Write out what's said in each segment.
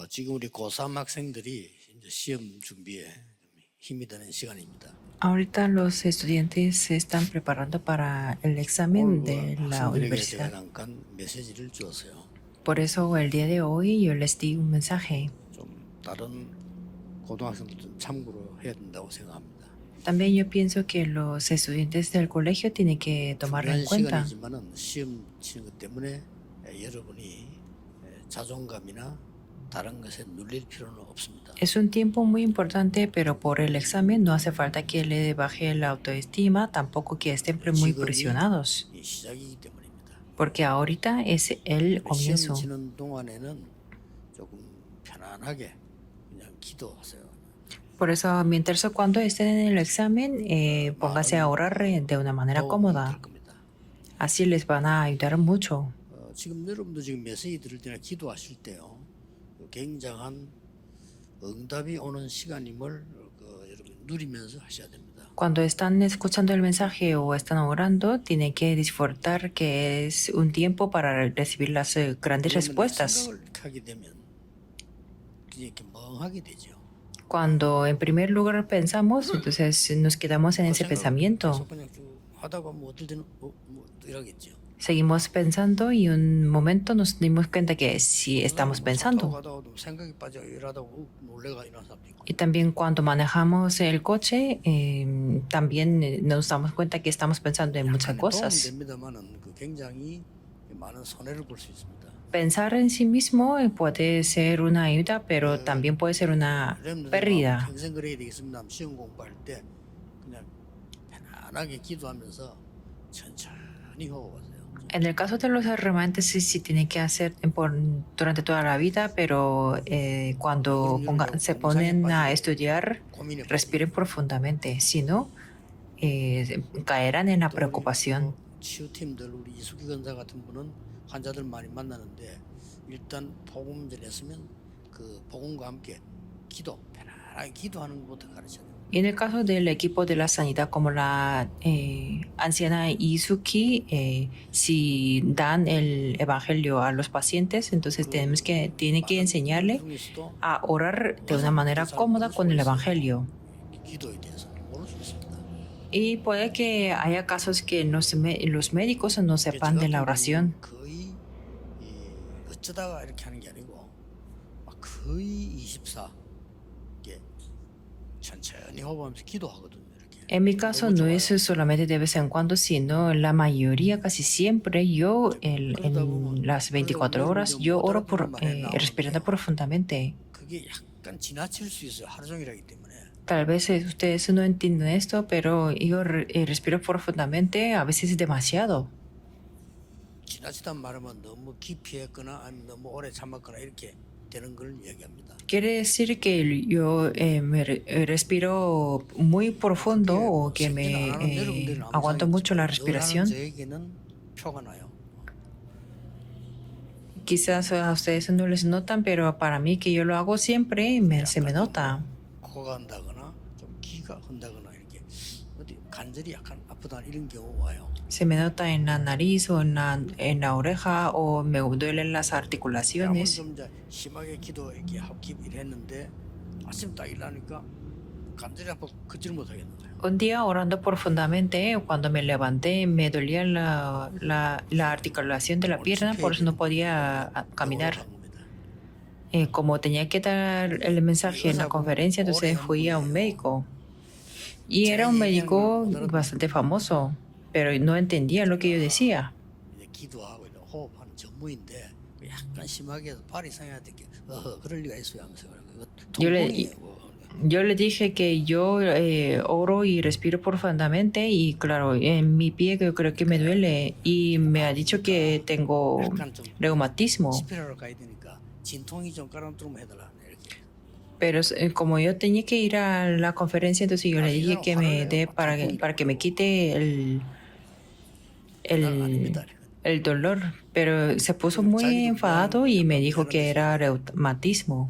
지금 우리 고3 학생들이 이제 시험 준비에 좀 힘이 드는 시간입니다. Ahorita los estudiantes se están preparando para el 오늘 examen 그 de la 학생들에게 제가 universidad. 잠깐 메시지를 주었어요. Por eso el día de hoy yo les di un mensaje. 좀 다른 고등학생들 좀 참고로 해야 된다고 생각합니다. También yo pienso que los estudiantes del colegio tienen que tomarlo 중요한 en cuenta. 시간이지만은 시험 치는 것 때문에 여러분이 자존감이나 다른 것에 눌릴 필요는 없습니다. Es un tiempo muy importante, pero por el examen no hace falta que le baje la autoestima, tampoco que estén muy 지금이 presionados, 이 시작이기 때문입니다. porque ahorita es el 시험 comienzo. 치는 동안에는 조금 편안하게 그냥 기도하세요. Por eso, mientras o cuando estén en el examen, póngase a orar de una manera 도움이 cómoda. 될 겁니다. Así les van a ayudar mucho. 지금 여러분도 지금 메시지 들을 때나 기도하실 때요, 굉장한 응답이 오는 시간임을 여러분 누리면서 하셔야 됩니다. Cuando están escuchando el mensaje o están orando, tienen que disfrutar que es un tiempo para recibir las grandes respuestas. 생각을 이렇게 하게 되면 그냥 이렇게 멍하게 되죠. Cuando en primer lugar pensamos, entonces nos quedamos en ese pensamiento. 계속 그냥 쭉 하다가 뭐 어떨 때는 뭐 이러겠죠. Seguimos pensando y un momento nos dimos cuenta que sí estamos pensando. 가다가도 생각이 빠져 이러다가 놀래가 일어난 사람도 있고. Y también cuando manejamos el coche, también nos damos cuenta que estamos pensando en muchas 도움은 cosas. 됩니다만은 굉장히 많은 손해를 볼 수 있습니다. Pensar en sí mismo puede ser una ayuda, pero también puede ser una pérdida. 평생 그래야 되겠습니다. 시험 공부할 때 그냥 편안하게 기도하면서 천천히 호흡하세요. En el caso de los remanentes sí tiene que hacer durante toda la vida, pero cuando se ponen a estudiar, respiren profundamente, si no, caerán en la preocupación. 치유팀들 우리 이수기 권사 같은 분은 환자들 많이 만나는데 일단 복음을 했으면 그 복음과 함께 기도, 편안하게 기도하는 것부터 가르쳐야 돼요. Y en el caso del equipo de la sanidad, como la anciana Izuki, si dan el evangelio a los pacientes, entonces tiene que enseñarle a orar de una manera cómoda con el evangelio. 기도에 대해서 모를 수 있습니다. Y puede que haya casos que los médicos no sepan de la oración. 거의 어쩌다가 이렇게 하는 게 아니고 막 거의 24 이게 천천히 호흡하면서 기도하거든요. 이렇게. En mi caso no es solamente de vez en cuando, sino la mayoría, casi siempre, yo en las 24 horas, yo oro respirando profundamente. 그게 약간 지나칠 수 있어요. 하루 종일 하기 때문에. Tal vez ustedes no entienden esto, pero yo respiro profundamente, a veces demasiado. 지나치단 말하면 너무 깊이 했거나 아니면 너무 오래 참았거나 이렇게 되는 걸 얘기합니다. Quiere decir que yo me respiro muy profundo o que me aguanto mucho la respiración. 저에게는 표가 나요. Quizás a ustedes no les notan, pero para mí que yo lo hago siempre se me nota. 코가 흔다거나 좀 귀가 흔다거나 이렇게 어디 관절이 약간 아프다 이런 경우 와요. Se me nota en la nariz o en la oreja o me duelen las articulaciones. 좀 이제 심하게 기도 이렇게 하고 했는데 아침 딱 일어나니까 관절이 아파 걷지를 못하겠는 거예요. Un día orando profundamente, cuando me levanté, me dolía la articulación de la pierna, por eso no podía caminar. Como tenía que dar el mensaje en la conferencia, entonces fui a un médico. Y era un médico bastante famoso, pero no entendía lo que yo decía. 기도하고 호흡하는 전문인데 약간 심하게 해서 발이 상해야 되게 그럴 리가 있어요 하면서 Yo le dije que yo oro y respiro profundamente y claro, en mi pie yo creo que me duele y me ha dicho que tengo reumatismo. Pero como yo tenía que ir a la conferencia, entonces yo le dije que me dé para que me quite el dolor. Pero se puso muy enfadado y me dijo que era reumatismo.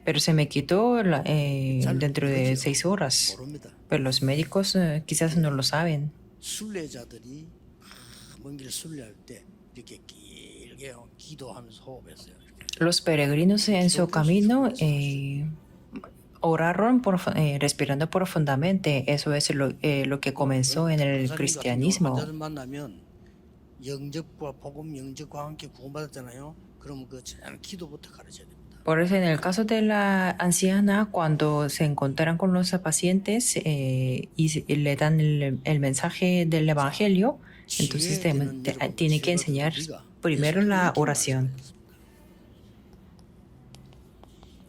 Pero se me quitó dentro de 6 horas. Pero los médicos quizás no lo saben. 먼 길 순례할 때 이렇게 길게 기도하면서 호흡했어요. Los peregrinos en su camino oraron respirando profundamente. Eso es lo que comenzó en el cristianismo. 환자들 만나면 영접과 복음 영접과 함께 구원받았잖아요. 그러면 그 기도부터 가르쳐야 됩니다. Por eso, en el caso de la anciana, cuando se encontraran con los pacientes le dan el mensaje del Evangelio, entonces tiene que enseñar primero la oración.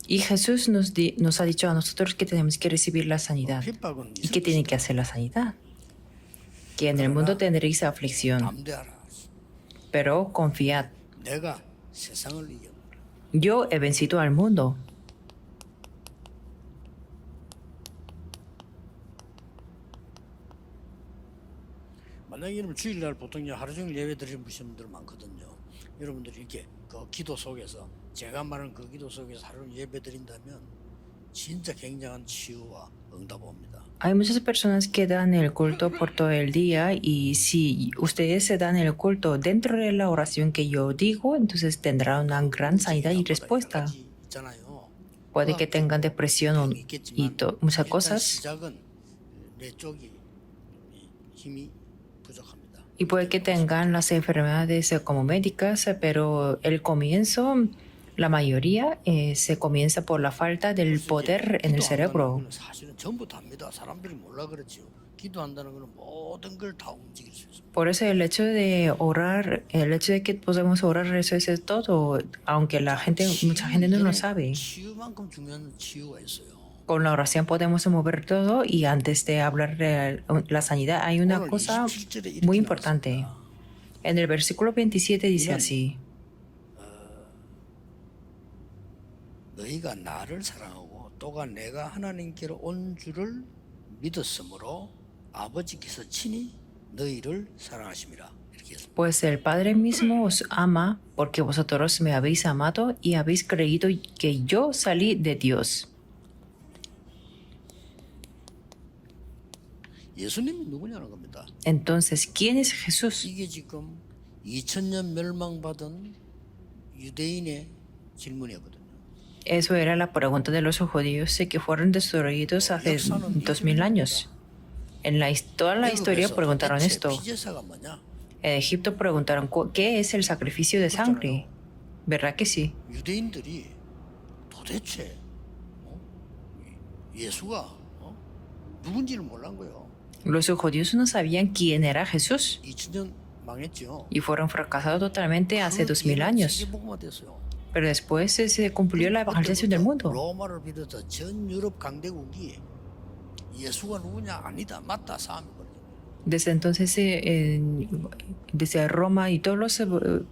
Y Jesús nos ha dicho a nosotros que tenemos que recibir la sanidad. ¿Y qué tiene que hacer la sanidad? Que en el mundo tendréis aflicción, pero confiad. 내가 세상을 이겼노라. Yo he vencido al mundo. 만약에 여러분 주일날 보통 하루 종일 예배 드리는 분들 많거든요. 여러분들이 이렇게 그 기도 속에서 제가 말하는 그 기도 속에서 하루 종일 예배 드린다면 진짜 굉장한 치유와 응답 옵니다. Hay muchas personas que dan el culto por todo el día y si ustedes se dan el culto dentro de la oración que yo digo, entonces tendrá una gran sanidad y respuesta. Puede que tengan depresión y muchas cosas. 시작은 내 쪽이 힘이 부족합니다. Y puede que tengan las enfermedades como médicas, pero el comienzo, la mayoría se comienza por la falta del poder en el cerebro. 사실은 전부 답니다. 사람들이 몰라 그렇지요. 기도한다는 것은 모든 걸 다 움직일 수 있습니다. Por eso el hecho de orar, el hecho de que podemos orar, eso es todo, aunque mucha gente no lo sabe. 치유만큼 중요한 치유가 있어요. Con la oración podemos mover todo y antes de hablar de la sanidad hay una 오늘 cosa 27절에 이렇게 muy importante. 나왔습니다. En el versículo 27 dice así: 너희가 나를 사랑하고 또가 내가 하나님께로 온 줄을 믿었으므로 아버지께서 친히 너희를 사랑하심이라. 이렇게 했습니다. Pues el Padre mismo os ama porque vosotros me habéis amado y habéis creído que yo salí de Dios. 예수님이 누구냐는 겁니다. Entonces, ¿quién es Jesús? 이게 지금 2000년 멸망받은 유대인의 질문이었거든요. Eso era la pregunta de los judíos que fueron destruidos hace 2000 años. En toda la historia preguntaron esto. 피제사가 뭐냐? En Egipto preguntaron ¿qué es el sacrificio de sangre? ¿Verdad que sí? 유대인들이 도대체 예수가 누군지를 몰란 거예요. Los judíos no sabían quién era Jesús 2000년 망했죠. y fueron fracasados totalmente hace 2000 años. 세계복음화 됐어요. Pero después se cumplió la evangelización del mundo. 로마를 비롯해 전 유럽 강대국이 예수가 누구냐 아니다 맞다 싸움이 벌어졌어요. Desde entonces, desde Roma y todos los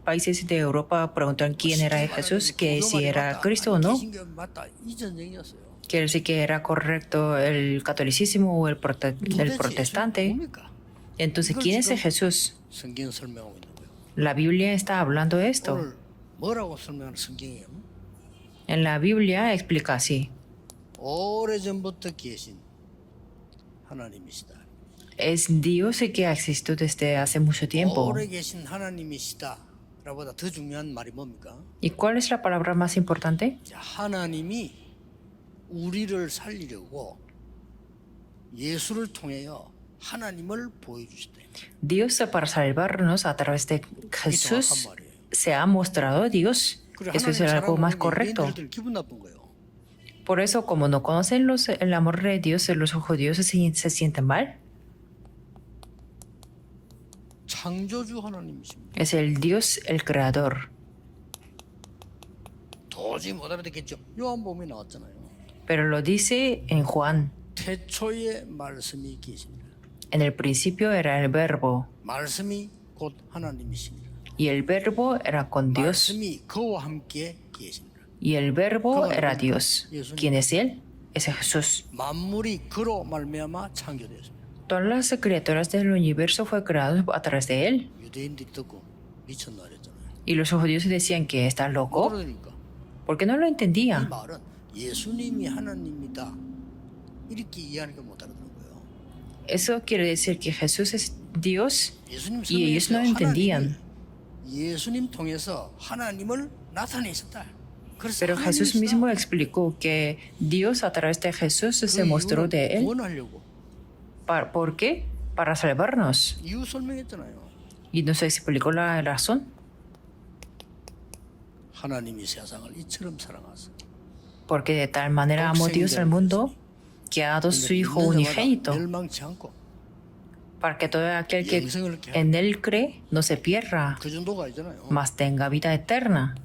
países de Europa preguntaron quién era Jesús, que si era Cristo o no. 맞다 이 전쟁이었어요. Quiere decir que era correcto el catolicismo o el protestante. 뭡니까? Entonces, ¿quién es Jesús? 성경 설명하고 있는 거예요. La Biblia está hablando de esto. 오늘 뭐라고 설명하는 성경이에요? En la Biblia explica así. 오래전부터 계신 하나님이시다. Es Dios el que ha existido desde hace mucho tiempo. 오래 계신 하나님이시다. 라보다 더 중요한 말이 뭡니까? ¿Y cuál es la palabra más importante? 자, 하나님이 우리를 살리려고 예수를 통하여 하나님을 보여주셨다. Dios para salvarnos a través de Jesús se ha mostrado Dios. Eso es algo más correcto. 기분 나쁜 거예요. Por eso, como no conocen el amor de Dios, los judíos se sienten mal. 창조주 하나님이십니다. Es el Dios, el creador. 도저히 못 알아듣겠죠. 요한복음에 나왔잖아요. Pero lo dice en Juan. 태초에 말씀이 계십니다. En el principio era el verbo. 말씀이 곧 하나님이십니다. Y el verbo era con Dios. 말씀이 그와 함께 계십니다. Y el verbo era Dios. ¿Quién es Él? Es Jesús. 만물이 그로 말미암아 창조되었습니다. Todas las criaturas del universo fue creado a través de Él. 유대인들이 듣고 미쳤나 그랬잖아요. Y los judíos decían que está 못 loco 알아들으니까 porque no lo 이 entendía. 말은 예수님이 하나님이다 이렇게 이해하니까 못 알아듣는 거예요. Eso quiere decir que Jesús es Dios 예수님 y ellos no 설명했어요. entendían. 하나님이 예수님 통해서 하나님을 나타내셨다. 그래서 Pero Jesús 하나님이시다. mismo explicó que Dios a través de Jesús se 그 mostró 이유는 de él. 구원하려고. ¿Por qué? Para salvarnos. 이유 설명했잖아요. Y nos explicó la razón. 하나님이 세상을 이처럼 사랑하사. Porque de tal manera amó Dios al mundo que ha dado su Hijo unigénito 멸망치 않고 para que todo aquel que 영생을 이렇게 en él cree no se pierda, 그 정도가 아니잖아요. mas tenga vida eterna.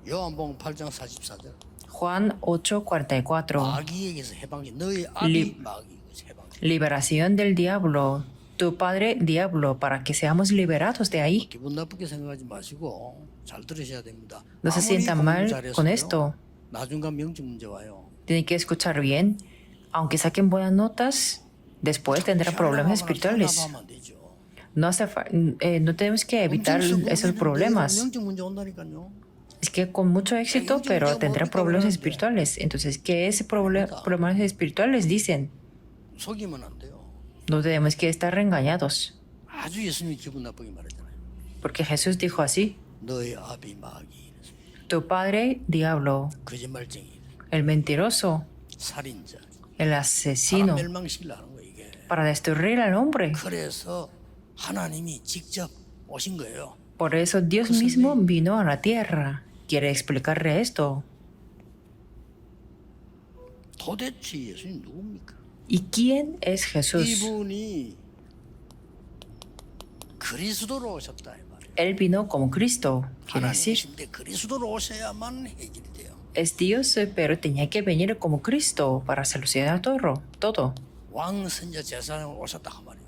요한복음 8장 44절. Juan 8:44. 마귀에게서 해방이 너희 아비 마귀에게서 해방. Liberación del diablo, tu padre diablo, para que seamos liberados de ahí. 기분 나쁘게 생각하지 마시고 잘 들으셔야 됩니다. No se sientan mal con esto. 나중 가면 영적 문제 와요. Tienen que escuchar bien. Aunque saquen buenas notas, después tendrán problemas espirituales. 하면 안 되죠. No tenemos que evitar esos problemas. 영적 문제 온다니까요. Es que con mucho éxito, pero tendrán problemas espirituales. Entonces, ¿qué es problemas espirituales? Dicen, 속이면 안 돼요. no tenemos que estar engañados. 아주 예수님이 기분 나쁘게 말했잖아요. Porque Jesús dijo así, 너의 아비 마귀, tu padre diablo, 거짓말쟁이, el mentiroso, 살인자, el 사람 asesino, 멸망시키려 하는 거예요 이게. para destruir al hombre. 그래서 하나님이 직접 오신 거예요. Por eso Dios mismo vino a la tierra. Quiere explicarle esto. 도대체 예수님 누굽니까? ¿Y quién es Jesús? 이분이 그리스도로 오셨다 이 말이에요. Él vino como Cristo. Quiere decir, 하나님이신데 그리스도로 오셔야만 해결이 돼요. es Dios, pero tenía que venir como Cristo para solucionar todo. 왕, 선자, 제사장으로 오셨다 그 말이에요.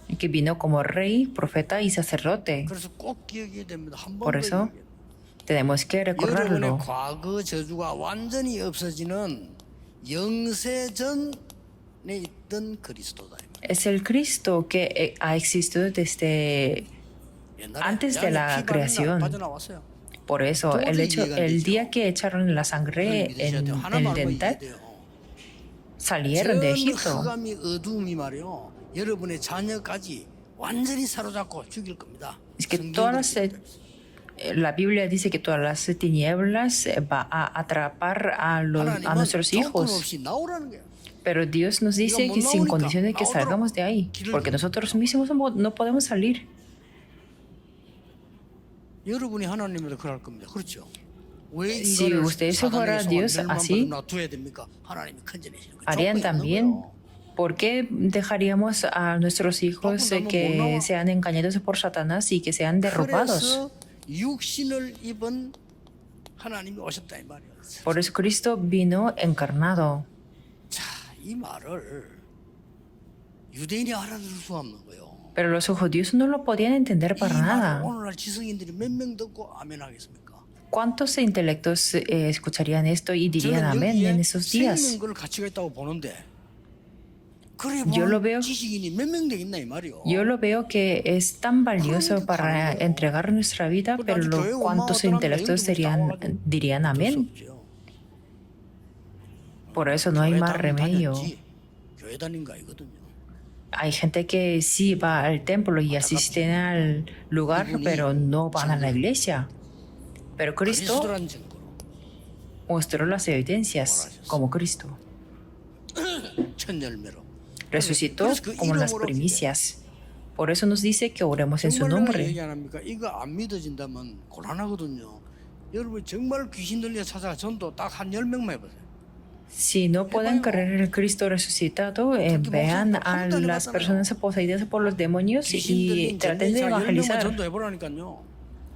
Y que vino como rey, profeta y sacerdote. 그래서 꼭 기억해야 됩니다. 한 Por 번 eso 더 tenemos que 여러분의 recordarlo. 과거 저주가 완전히 없어지는 영세전에 있던 그리스도다. 이 말이에요. Es el Cristo que ha existido desde 옛날에 antes de la 양의 피가 creación. 빠져나왔어요. Por eso, el día que echaron la sangre en el dental, salieron de 전 Egipto. 흑암이 어두움이 말이요. 여러분의 자녀까지 완전히 사로잡고 죽일 겁니다. Es que la Biblia dice que todas las tinieblas va a atrapar a nuestros 조건 hijos. 없이 나오라는 거예요. Pero Dios nos dice que sin condición de que salgamos de ahí, porque nosotros mismos no podemos salir. 여러분이 하나님으로 그럴 겁니다. 그렇죠? 왜 Si 인간을 ustedes 사단의 fuera 손에 Dios 멸망받아 así, 놔둬야 됩니까? 하나님이 컨전해주는 거예요. harían 조건이 없는 también. 거예요. ¿Por qué dejaríamos a nuestros hijos que sean engañados por Satanás y que sean derrobados? 그래서 육신을 입은 하나님이 오셨다 이 말이에요. Por eso Cristo vino encarnado. 자, 이 말을 유대인이 알아들을 수 없는 거예요. Pero los judíos no lo podían entender 이 para 말을 nada. 오늘날 지성인들이 몇 명 듣고 아멘 하겠습니까? ¿Cuántos intelectos escucharían esto y dirían amén en esos días? 생명걸 가치가 있다고 보는데 그래 Yo lo 보는 veo- 지식인이 몇 명 되겠나 이 말이요. Yo lo veo que es tan valioso para entregar nuestra vida, pero ¿cuántos intelectos dirían 어쩔 수 amén? 없죠. Por eso no hay 교회 más 다니면 remedio. 다녔지, 교회 다닌 거 아니거든요. Hay gente que sí va al templo y asisten al lugar, pero no van a la iglesia. Pero Cristo 그리스도란 증거로 mostró las evidencias como Cristo. 첫 열매로 Resucitó como las primicias. Por eso nos dice que oremos en su 정말 내가 nombre. 얘기 안 합니까? 이거 안 믿어진다면 곤란하거든요. 여러분 정말 귀신 들려 찾아 전도 딱 한 10명만 해보세요. Si no pueden creer en el Cristo resucitado, vean a las personas poseídas por los demonios 귀신 y 들린 traten de 10명만 evangelizar. 전도 해보라니까요.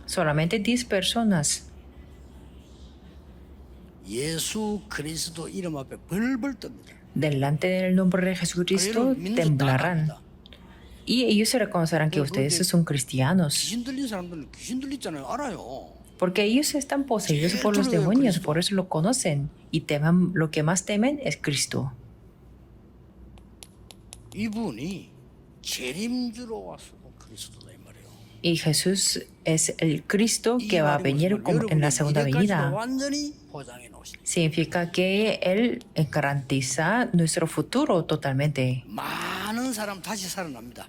Solamente 10 personas. 예수 그리스도 이름 앞에 벌벌 뜹니다. Delante del nombre de Jesucristo temblarán. Y ellos se reconocerán que ustedes son cristianos. 귀신 들린 사람들은 귀신 들렸잖아요. 알아요. Porque ellos están poseídos por los demonios, por eso lo conocen. Y temen, lo que más temen es Cristo. 이분이 재림주로 와서 그리스도다 이 말이에요. Y Jesús es el Cristo que va a venir en la segunda venida. 완전히 보장해 놓으십니다. Significa que Él garantiza nuestro futuro totalmente. 많은 사람 다시 살아납니다.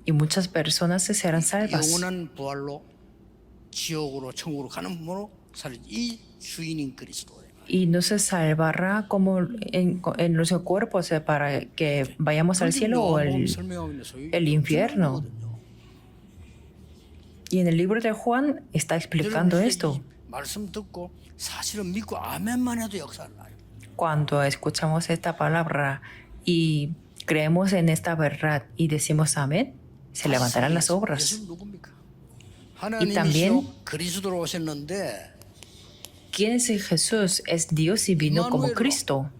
y muchas personas serán salvas. 영원한 부활로 지옥으로 천국으로 가는 분으로 살이 이 주인인 그리스도예요. Y no se salvará como en nuestro cuerpo para que vayamos al cielo o el infierno. Y en el libro de Juan está explicando esto. 말씀 듣고 사실은 믿고 아멘만 해도 역사를 나요. Cuando escuchamos esta palabra y creemos en esta verdad y decimos amén, se levantarán las obras. 예수는 누굽니까? Y también, 하나님이시여 그리스도로 오셨는데 ¿quién es Jesús? Es Dios y vino como Cristo.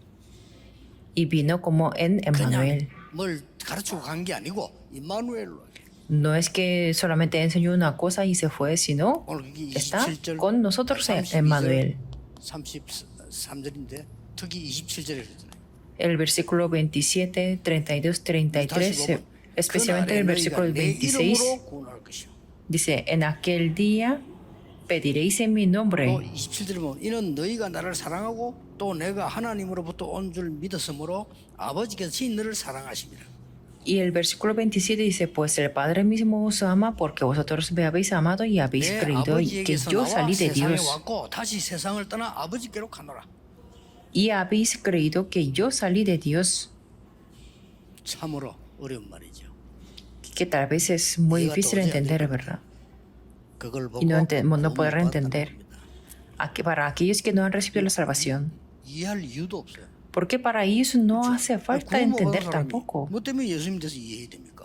Y vino como en Emmanuel. 그냥 뭘 가르치고 간 게 아니고 임마누엘로. No es que solamente enseñó una cosa y se fue, sino 오늘 이게 está 27절, con nosotros Emmanuel. 33절인데 특히 27절에 그러잖아요. El versículo 27, 32, 33, especialmente el versículo 26, dice, en aquel día pediréis en mi 또 nombre. 27절에 보면 이는 너희가 나를 사랑하고 또 내가 하나님으로부터 온 줄 믿었으므로 아버지께서 친 너를 사랑하심이라. Y el versículo 27 dice, pues el Padre mismo os ama porque vosotros me habéis amado y habéis 내 creído que 아버지에게서 yo 나와 salí de 세상에 Dios. 왔고 다시 세상을 떠나 아버지께로 가노라. Y habéis creído que yo salí de Dios. 참으로 어려운 말이죠. Que tal vez es muy difícil entender, ¿verdad? 그걸 보고 Y no poder 구원받았다는 entender. 겁니다. Para aquellos que no han recibido la salvación. 이해할 이유도 없어요. Porque para ellos no hace falta 구원 못 받은 entender 사람이 tampoco. 뭐 때문에 예수님 대해서 i해해야 됩니까?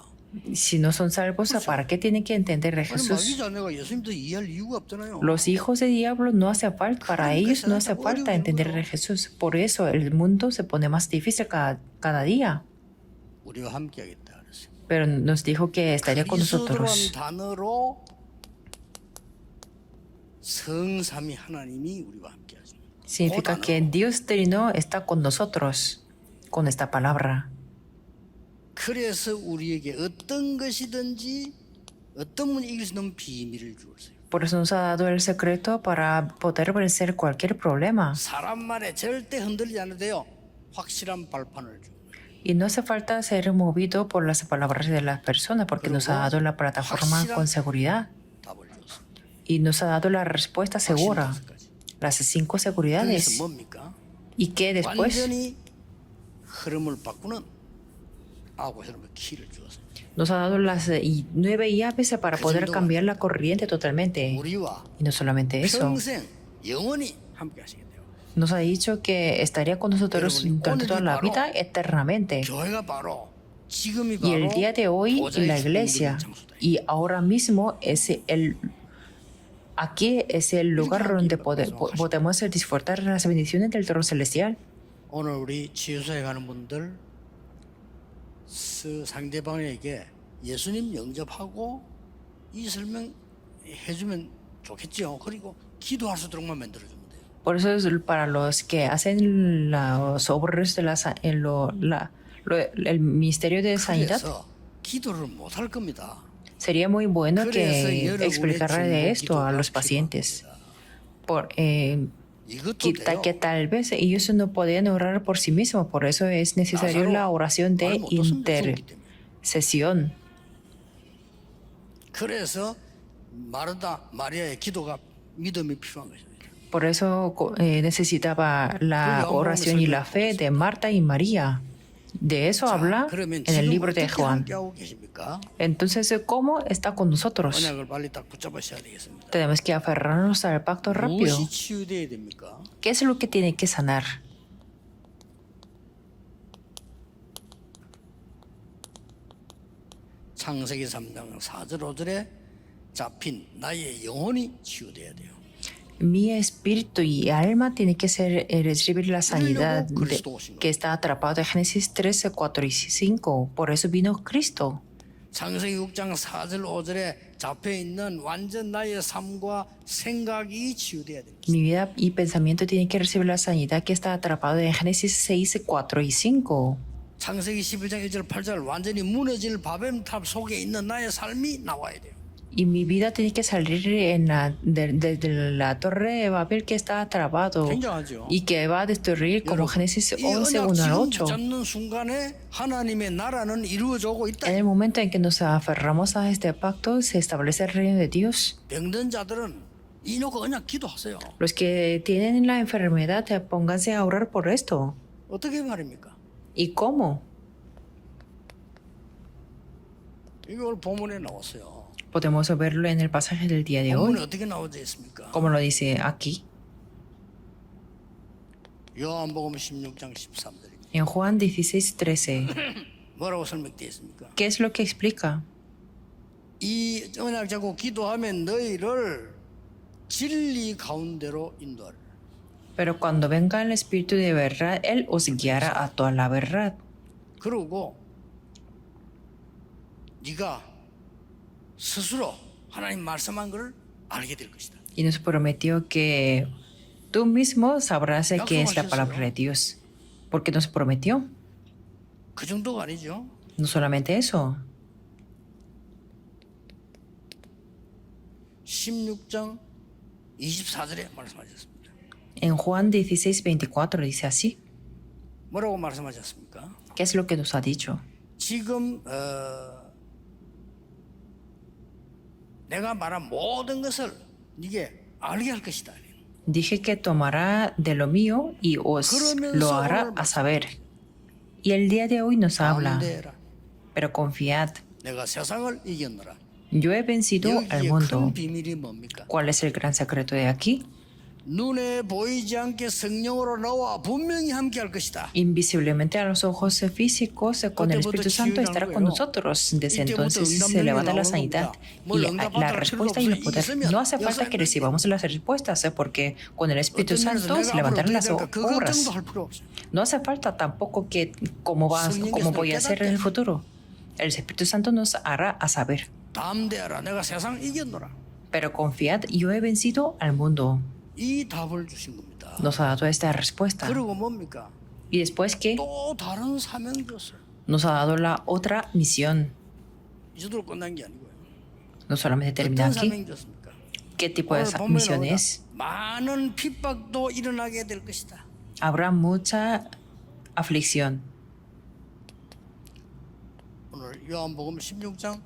Si no son salvos, ¿para qué tienen que entender de 아니 Jesús? 마귀 자녀가 예수님 대해서 이해할 이유가 없잖아요. Los hijos de diablo no hace falta, para ellos no hace falta entender de Jesús. Por eso el mundo se pone más difícil cada día. 우리와 함께하겠다 그랬어요. Pero nos dijo que estaría con 그리스도라는 nosotros. 단어로 성삼위 하나님이 우리와 함께하죠. Significa que Dios Trino está con nosotros, con esta palabra. 그래서 우리에게 어떤 것이든지 어떤 분이 이길 수 있는 비밀을 주었어요. Por eso nos ha dado el secreto para poder vencer cualquier problema. 사람 말에 절대 흔들리지 않아도 돼요. 확실한 발판을 주. Y no hace falta ser movido por las palabras de las personas, porque nos ha dado la plataforma con seguridad. 답을 줬습니다. Y nos ha dado la respuesta segura, 확신까지. las 5 그래서 seguridades. 뭡니까? Y que después 완전히 흐름을 바꾸는 아홉 흐름의 키를 주었어요. nos ha dado las 9 llaves para poder cambiar la corriente totalmente. 우리와 Y no solamente eso, 평생 영원히 함께 하시겠대요. nos ha dicho que estaría con nosotros durante toda la vida eternamente. 교회가 바로 지금이 Y el 바로 día de hoy 보좌의 la 기쁨을 iglesia, 누리는 장소다. y ahora mismo aquí es el lugar donde podemos disfrutar las bendiciones del trono celestial. 오늘 우리 치유소에 가는 분들 상대방에게 예수님 영접하고 이 설명 해주면 좋겠죠. 그리고 기도할 수 있도록만 만들어주면 돼요. Por eso es para los que hacen los obreros de el ministerio de sanidad, 그래서 기도를 못 할 겁니다. sería muy bueno 그래서 que 여러분의 explicara de 중보 esto a 기도가 los pacientes. 이것도 돼요. Que tal vez ellos no podían orar por sí mismos, por eso es necesario la oración de 말 못했으면 죽었기 때문에. intercesión. 그래서 마리아의 기도가 믿음이 필요한 것입니다. Por eso necesitaba la oración y la fe de Marta y María. De eso habla 그러면 en el 지금 libro de 어떻게 Juan. 함께하고 계십니까? Entonces, ¿cómo está con nosotros? 언약을 빨리 딱 붙잡으셔야 되겠습니다. Tenemos que aferrarnos al pacto rápido. 무엇이 치유돼야 됩니까? ¿Qué es lo que tiene que sanar? 창세기 3장 4절 5절에 잡힌 나의 영혼이 치유돼야 돼요. Mi espíritu y alma tienen que recibir la sanidad que está atrapado en Génesis 13, 4 y 5. Por eso vino Cristo. 창세기 6장 4절 5절에 잡혀 있는 완전 나의 삶과 생각이 치유돼야 됩니다. Mi vida y pensamiento tienen que recibir la sanidad que está atrapado en Génesis 6, 4 y 5. 창세기 11장 1절 8절 완전히 무너질 바벨탑 속에 있는 나의 삶이 나와야 돼요. Y mi vida tiene que salir desde la torre de Babel que está atrapado 굉장하죠. y que va a destruir como 여러분, Génesis 이 11, 언약 1 al 지금 8. 붙잡는 순간에 하나님의 나라는 이루어지고 있다. En el momento en que nos aferramos a este pacto, se establece el reino de Dios. 병든 자들은 이놓고 언약 기도하세요. Los que tienen la enfermedad, pónganse a orar por esto. 어떻게 말입니까? ¿Y cómo? 이걸 본문에 나왔어요. Podemos verlo en el pasaje del día de 본문에 hoy, 어떻게 나오지 있습니까? como lo dice aquí, 요한복음 16장 13절입니다. en Juan 16:13. 뭐라고 설명되어 있습니까? ¿Qué es lo que explica? 이 언약 잡고 기도하면 너희를 진리 가운데로 인도하리라. Pero cuando venga el Espíritu de verdad, Él os guiará a toda la verdad. 그러고 네가 스스로 하나님 말씀한 걸 알게 될 것이다. Y nos prometió que tú mismo sabrás de qué es la palabra de Dios. Porque nos prometió. 그 정도가 아니죠. No solamente eso. 16장 24절에 말씀하셨습니다. En Juan 16:24 dice así. 뭐라고 말씀하셨습니까? ¿Qué es lo que nos ha dicho? 지금 내가 말한 모든 것을 네게 알게 할 것이다. Dije que tomará de lo mío y os lo hará a saber. Y el día de hoy nos habla, 담대해라. pero confiad, 내가 세상을 이겼노라. yo he vencido al 여기에 mundo. 큰 비밀이 뭡니까? ¿Cuál es el gran secreto de aquí? 눈에 보이지 않게 성령으로 나와 분명히 함께 할 것이다. Invisiblemente a los ojos físicos, con el Espíritu Santo estará con nosotros. Desde entonces se levanta la sanidad y la respuesta y el poder. No hace falta que recibamos las respuestas, porque con el Espíritu Santo se levantarán las obras. No hace falta tampoco que cómo voy a hacer en el futuro. El Espíritu Santo nos hará a saber. 담대하라. 내가 세상 이겼노라. Pero confiad, yo he vencido al mundo. 이 답을 주신 겁니다. Nos ha dado esta respuesta. 그리고 뭡니까? Y después que 또 다른 사명 줬어요. nos ha dado la otra misión. 이제도 끝난 게 아니고요. No solamente termina 어떤 aquí. 사명 줬습니까? ¿Qué tipo de 오늘 본문에 misión 나오다 es? 많은 핍박도 일어나게 될 것이다. Habrá mucha aflicción. 오늘 요한복음 16장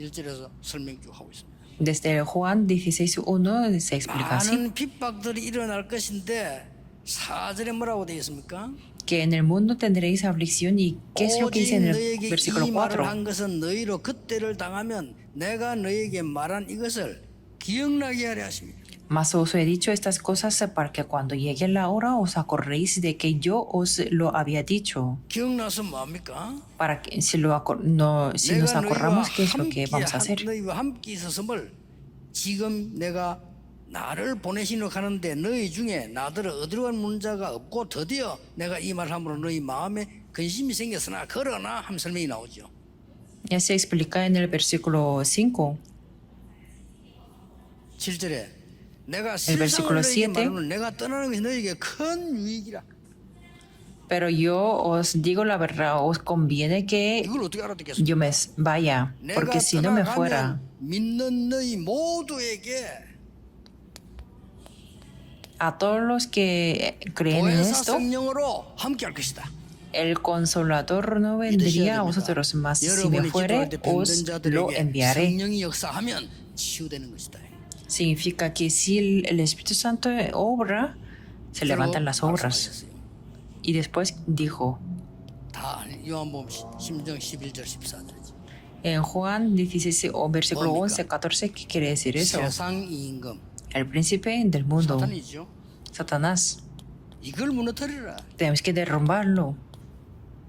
1절에서 설명 쭉 하고 있습니다. Desde Juan 16:1 se explica así, 많은 핍박들이 일어날 것인데 4절에 뭐라고 되어 있습니까? que en el mundo tendréis aflicción. ¿Y qué es lo que dice en el 너에게 versículo 이 말을 4? 한 것은 너희로 그때를 당하면 내가 너에게 말한 이것을 기억나게 하려 하십니다. Mas os he dicho estas cosas para que cuando llegue la hora os acordéis de que yo os lo había dicho. 기억나서 뭐합니까? Para que si nos acordamos, ¿qué es lo que vamos a hacer? 너희와 함께 있었음을 지금 내가 나를 보내시려 하는데 너희 중에 나더러 어디로 간 자가 없고 드디어 내가 이 말함으로 너희 마음에 근심이 생겼으나 그러나 함 설명이 나오죠. Ya se explica en el versículo 5. 7절에 내가 El versículo 세상을 너희에게 7. 말하면 내가 떠나는 것이 너희에게 큰 유익이라. Pero yo os digo la verdad, os conviene que 이걸 어떻게 알아듣겠습니까? yo me vaya, porque 내가 si no me fuera, 떠나가면 믿는 너희 모두에게 a todos los que creen en 보혜사 esto, 성령으로 함께 할 것이다. el consolador no vendría a vosotros, mas si me fuere, os lo enviaré. 성령이 역사하면 치유되는 것이다. Significa que si el Espíritu Santo obra, se levantan las obras. Y después dijo, 다 요한복음 10장 11절 14절이지. en Juan 16, versículo 11, 14, ¿qué quiere decir eso? 세상 임금 El príncipe del mundo, 사탄이죠. Satanás. 이걸 무너뜨리라. Tenemos que derrumbarlo.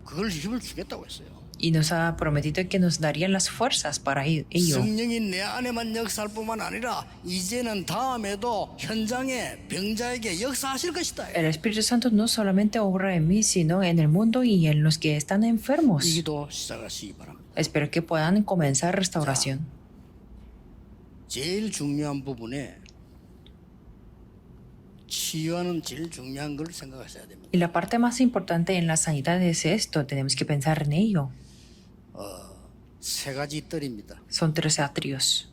그걸 힘을 주겠다고 했어요. Y nos ha prometido que nos darían las fuerzas para ello. 성령이 내 안에만 역사할 뿐만 아니라 이제는 다음에도 현장에 병자에게 역사하실 것이다. El Espíritu Santo no solamente obra en mí, sino en el mundo y en los que están enfermos. 이 기도 시작하시기 바랍니다. Espero que puedan comenzar restauración. 제일 중요한 부분에 치유하는 제일 중요한 걸 생각하셔야 됩니다. Y la parte más importante en la sanidad es esto, tenemos que pensar en ello. 세 가지 뜰입니다. Son 3 atrios.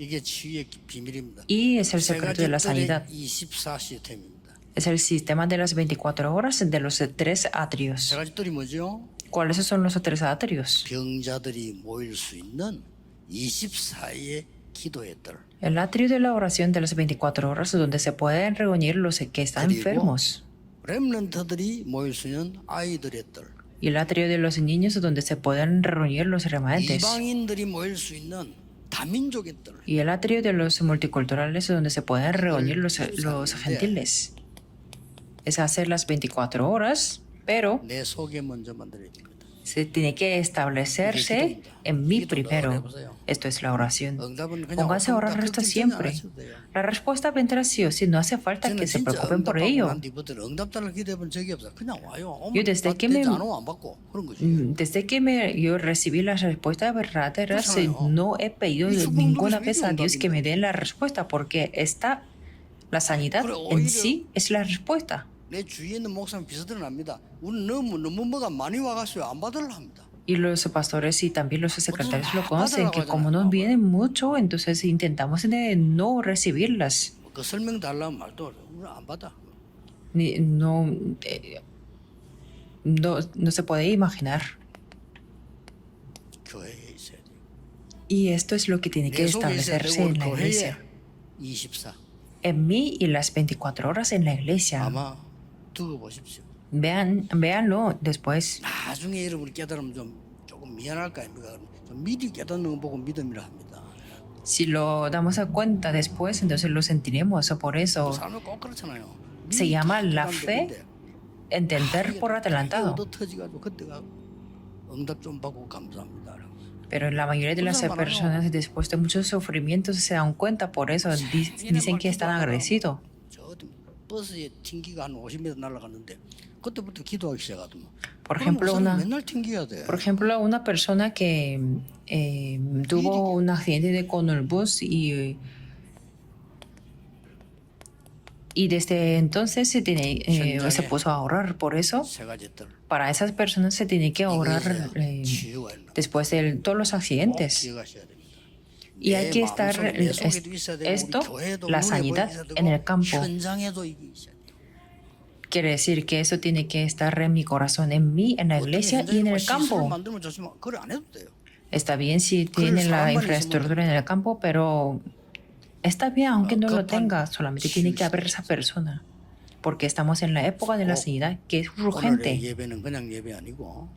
이게 치유의 비밀입니다. Y es el 세 secreto de la 가지 sanidad. 뜰의 24 시스템입니다. Es el sistema de las 24 horas de los tres 세 atrios. 가지 뜰이 뭐죠? ¿Cuáles son los tres atrios? 병자들이 모일 수 있는 24의 기도의 뜰. El atrio de la oración de las 24 horas donde se pueden reunir los que están 그리고 enfermos. 렘넌트들이 모일 수 있는 아이들의 뜰. Y el atrio de los niños donde se pueden reunir los remanentes. 이방인들이 모일 수 있는 다민족의 뜰. Y el atrio de los multiculturales donde se pueden reunir los gentiles. Es hacer las 24 horas, pero 내 속에 먼저 만들어야 됩니다. se tiene que establecerse en mí primero. Esto es la oración. 응답은 그냥 Pónganse a orar esto siempre. La respuesta vendrá sí o sí, no hace falta 저는 que se 진짜 preocupen por 응답하고 ello. 난 뒤부터는 응답달을 기대해 본 적이 없어. 그냥 와요. Yo desde que me- 안 오면 안 받고 그런 거지. Desde que yo recibí las respuestas verdaderas, Pues, no he pedido y su ninguna mundo vez a es Dios que me dé la respuesta, porque la sanidad Pero en oír- sí es la respuesta. 내 주위에 있는 목사는 비슷은 합니다. 우리는 너무 뭐가 많이 와가지고 안 받으려 합니다. Y los pastores y también los secretarios lo ah, conocen, que como no vienen mucho, entonces intentamos de no recibirlas. 그 설명 달라면 말도 어려워. 우리는 안 받아. No, no se puede imaginar. 교회에 있어야 돼. Y esto es lo que tiene que 내 속에 있어야 establecerse 되고 en la 교회에 iglesia. 24. En mí y las 24 horas en la iglesia. 아마 두고 보십시오. Véanlo después. 나중에 여러분이 깨달으면 조금 미안할 거 아닙니까? 좀 미리 깨닫는 거 보고 믿음이라 합니다. Si lo damos a cuenta después, entonces lo sentiremos. Por eso 삶은 꼭 그렇잖아요. se 미리 llama 깨닫는 la 게 fe 뭔데? entender por adelantado. 얻어 터지가지고 그때가 응답 좀 받고 감사합니다. Pero la mayoría de las personas después de muchos sufrimientos se dan cuenta, por eso dicen que están agradecidos. 저 어디 버스에 튕기가 한 50m 날아갔는데 그때부터 기도하기 시작하더만. Por ejemplo, 맨날 튕겨야 돼. Por ejemplo, una persona que tuvo un accidente con el bus y desde entonces se puso a orar. Por eso, 세 가지 뜰. para esas personas se tiene que orar 치유가 있는 después de todos los 꼭 accidentes. 기억하셔야 됩니다. Y hay que estar 내 속에도 있어야 되고 esto, 우리 교회도 la 눈에 sanidad 보여야 되고 en el campo. 현장에도 이게 있어야 돼요. Quiere decir que eso tiene que estar en mi corazón, en mí, en la iglesia y en el 시설을 campo. 만들면 좋지만 그걸 안 해도 돼요. Está bien si tiene la infraestructura en el campo, pero está bien aunque no lo tenga, solamente tiene que haber esa persona. Porque estamos en la época de la sanidad, que es 오늘의 urgente. 예배는 그냥 예배 아니고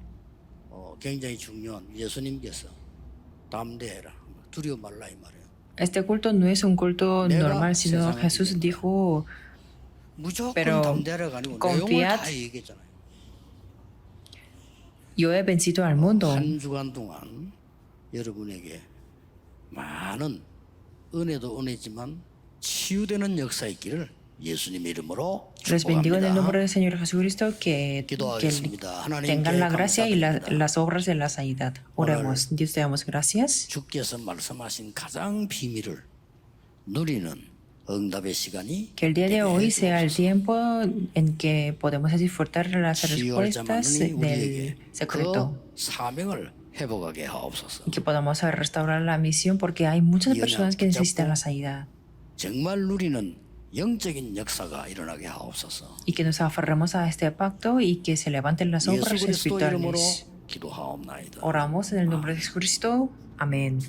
굉장히 중요한 예수님께서 담대해라 두려워 말라 이 말이에요. Este culto no es un culto normal, sino Jesús dijo, 무조건 Pero 담대하라가 아니고 내용을 confiad. 다 얘기했잖아요. yo he vencido al mundo. 한 주간 동안 여러분에게 많은 은혜도 은혜지만 치유되는 역사 있기를 예수님 이름으로 Les bendigo en el nombre 축복합니다. del Señor Jesucristo que 기도하겠습니다. 하나님께 tengan la gracia y 감사드립니다. las obras de la sanidad. Oremos. Dios te damos gracias. 주께서 말씀하신 가장 비밀을 누리는 응답의 시간이 Que el día de 되게 hoy sea el 해주옵소서. tiempo en que podemos disfrutar las 치유할 자만이 respuestas 우리에게 del secreto. 그 사명을 회복하게 하옵소서. Y que podamos restaurar la misión porque hay muchas Y personas que una- necesitan la sanidad. 정말 누리는 영적인 역사가 일어나게 하옵소서. Y que nos aferremos a este pacto y que se levanten las 예수 obras 그리스도 이름으로 espirituales. 기도하옵나이다. Oramos en el nombre de Jesucristo. Amén.